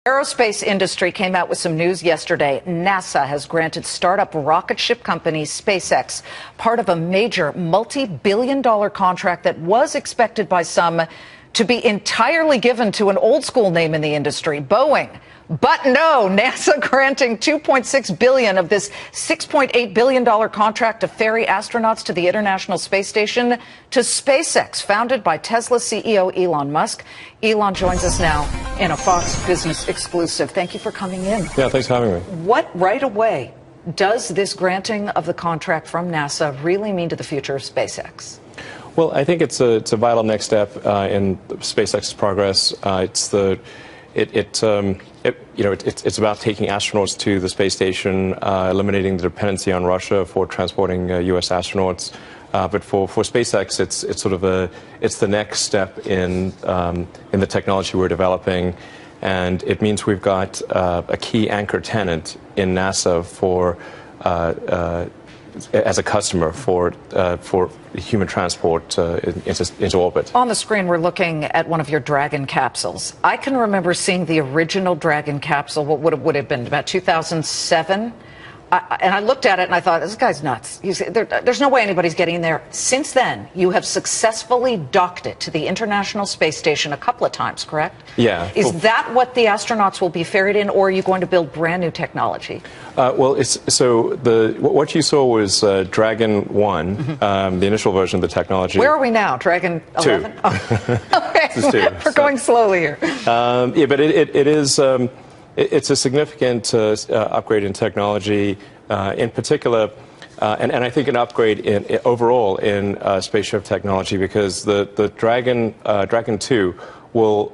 Aerospace industry came out with some news yesterday. NASA has granted startup rocket ship company SpaceX part of a major multi-billion-dollar contract that was expected by some to be entirely given to an old-school name in the industry, Boeing. But no, NASA granting $2.6 billion of this $6.8 billion contract to ferry astronauts to the International Space Station to SpaceX, founded by Tesla CEO Elon Musk. Elon joins us now in a Fox Business exclusive. Thank you for coming in. Yeah, thanks for having me. What right away does this granting of the contract from NASA really mean to the future of SpaceX? Well, I think it's a vital next step in SpaceX's progress. It's about taking astronauts to the space station, eliminating the dependency on Russia for transporting U.S. astronauts. But for SpaceX, it's the next step in the technology we're developing, and it means we've got a key anchor tenant in NASA for as a customer for human transport into orbit. On the screen, we're looking at one of your Dragon capsules. I can remember seeing the original Dragon capsule, what would have been about 2007. And I looked at it and I thought, this guy's nuts. There's no way anybody's getting there. Since then, you have successfully docked it to the International Space Station a couple of times, correct? Yeah. Is that what the astronauts will be ferried in, or are you going to build brand new technology? What you saw was Dragon 1, the initial version of the technology. Where are we now? Dragon 11? 2. Oh. Okay. This is 2. We're going slowly here. Yeah, but it is. It's a significant upgrade in technology, in particular, and I think an upgrade overall in spaceship technology, because the Dragon 2 will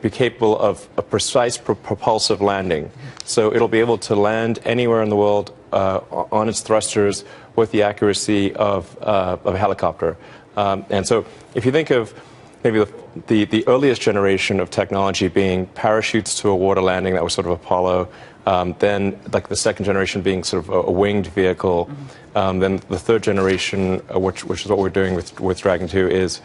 be capable of a precise propulsive landing. So it'll be able to land anywhere in the world on its thrusters with the accuracy of a helicopter. And so if you think of maybe the earliest generation of technology being parachutes to a water landing, that was sort of Apollo, then like the second generation being sort of a winged vehicle, then the third generation, which is what we're doing with Dragon 2, is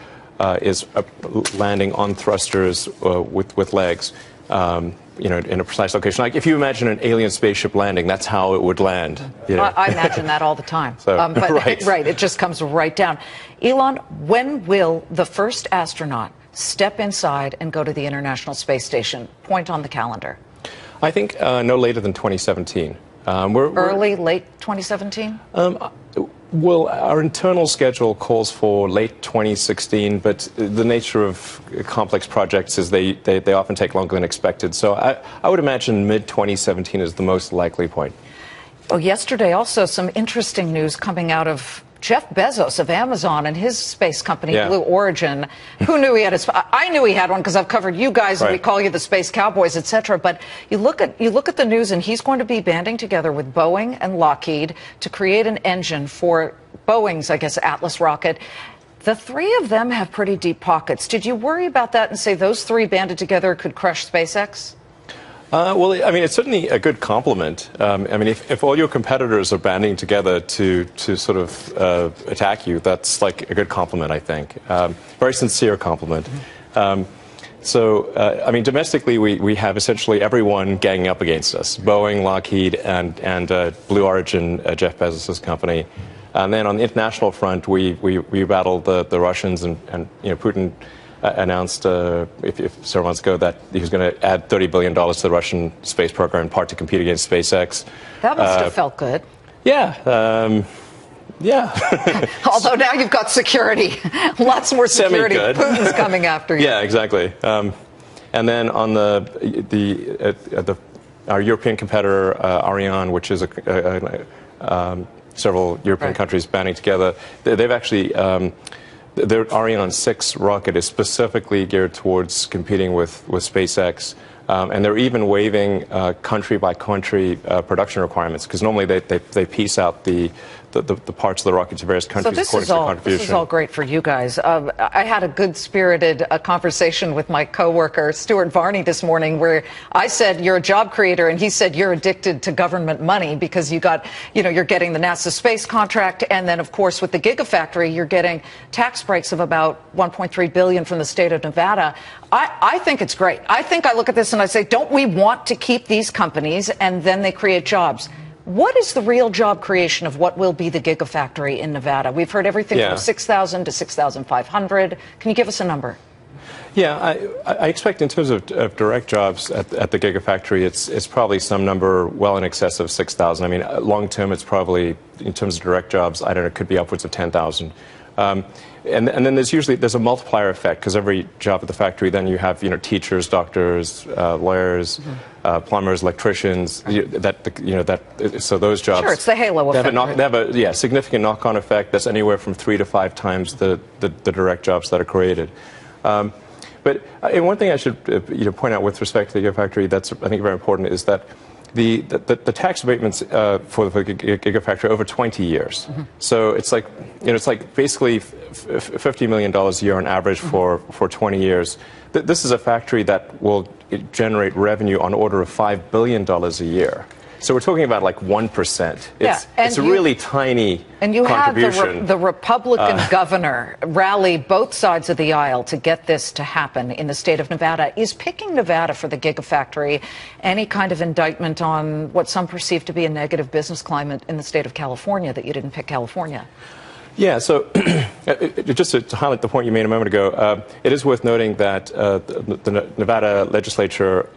landing on thrusters with legs, in a precise location. Like if you imagine an alien spaceship landing, that's how it would land. I imagine that all the time. Right, it just comes right down. Elon, when will the first astronaut step inside and go to the International Space Station? Point on the calendar. I think no later than 2017. Late 2017? Well, our internal schedule calls for late 2016, but the nature of complex projects is they often take longer than expected. So I would imagine mid-2017 is the most likely point. Well, yesterday also some interesting news coming out of Jeff Bezos of Amazon and his space company, Blue Origin. Who knew he had I knew he had one because I've covered you guys, and we call you the Space Cowboys, etc. But you look at the news, and he's going to be banding together with Boeing and Lockheed to create an engine for Boeing's, I guess, Atlas rocket. The three of them have pretty deep pockets. Did you worry about that and say those three banded together could crush SpaceX? Well, I mean, it's certainly a good compliment. I mean, if all your competitors are banding together to sort of attack you, that's like a good compliment, I think. Very sincere compliment. I mean, domestically, we have essentially everyone ganging up against us: Boeing, Lockheed, and Blue Origin, Jeff Bezos' company. And then on the international front, we battled the Russians, and Putin announced several months ago that he was going to add $30 billion to the Russian space program, in part to compete against SpaceX. That must have felt good. Yeah. Yeah. Although now you've got security. Lots more security. Putin's coming after you. Yeah, exactly. And then on our European competitor, Ariane, which is several European countries banding together, they've actually... Their Ariane 6 rocket is specifically geared towards competing with SpaceX, and they're even waiving country-by-country production requirements, because normally they piece out the parts of the rocket to various countries according to contribution. This is all great for you guys. I had a good-spirited conversation with my coworker Stuart Varney this morning, where I said you're a job creator, and he said you're addicted to government money because you're getting the NASA space contract, and then of course with the Gigafactory you're getting tax breaks of about $1.3 billion from the state of Nevada. I think it's great. I think I look at this and I say, don't we want to keep these companies, and then they create jobs? What is the real job creation of what will be the Gigafactory in Nevada? We've heard everything from 6,000 to 6,500. Can you give us a number? Yeah, I expect in terms of direct jobs at the Gigafactory, it's probably some number well in excess of 6,000. I mean, long term, it's probably, in terms of direct jobs, I don't know, it could be upwards of 10,000. And then there's a multiplier effect, because every job at the factory, then you have teachers, doctors, lawyers, plumbers, electricians. So those jobs. Sure, it's the halo effect. They have a significant knock-on effect that's anywhere from 3 to 5 times the direct jobs that are created. But one thing I should point out with respect to the Gigafactory that's, I think, very important is that the tax abatements for the Gigafactory over 20 years. Mm-hmm. So it's like basically $50 million a year on average for 20 years. This is a factory that will generate revenue on order of $5 billion a year. So we're talking about like 1%. It's a really tiny contribution. And you have the Republican governor rally both sides of the aisle to get this to happen in the state of Nevada. Is picking Nevada for the Gigafactory any kind of indictment on what some perceive to be a negative business climate in the state of California, that you didn't pick California? Yeah, so just to highlight the point you made a moment ago, it is worth noting that the Nevada legislature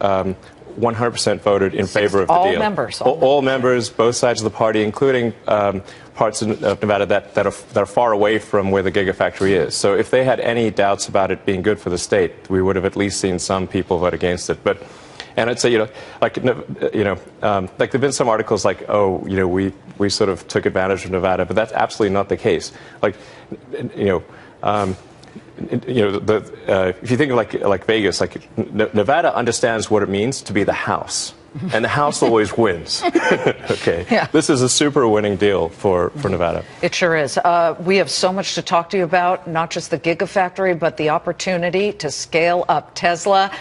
100% voted in favor of the deal. All members, both sides of the party, including parts of Nevada that are far away from where the Gigafactory is. So if they had any doubts about it being good for the state, we would have at least seen some people vote against it. And I'd say, like there've been some articles like, we sort of took advantage of Nevada, but that's absolutely not the case. Like, if you think of like Vegas, like Nevada understands what it means to be the house, and the house always wins. Okay, yeah. This is a super winning deal for Nevada. It sure is. We have so much to talk to you about, not just the Gigafactory, but the opportunity to scale up Tesla.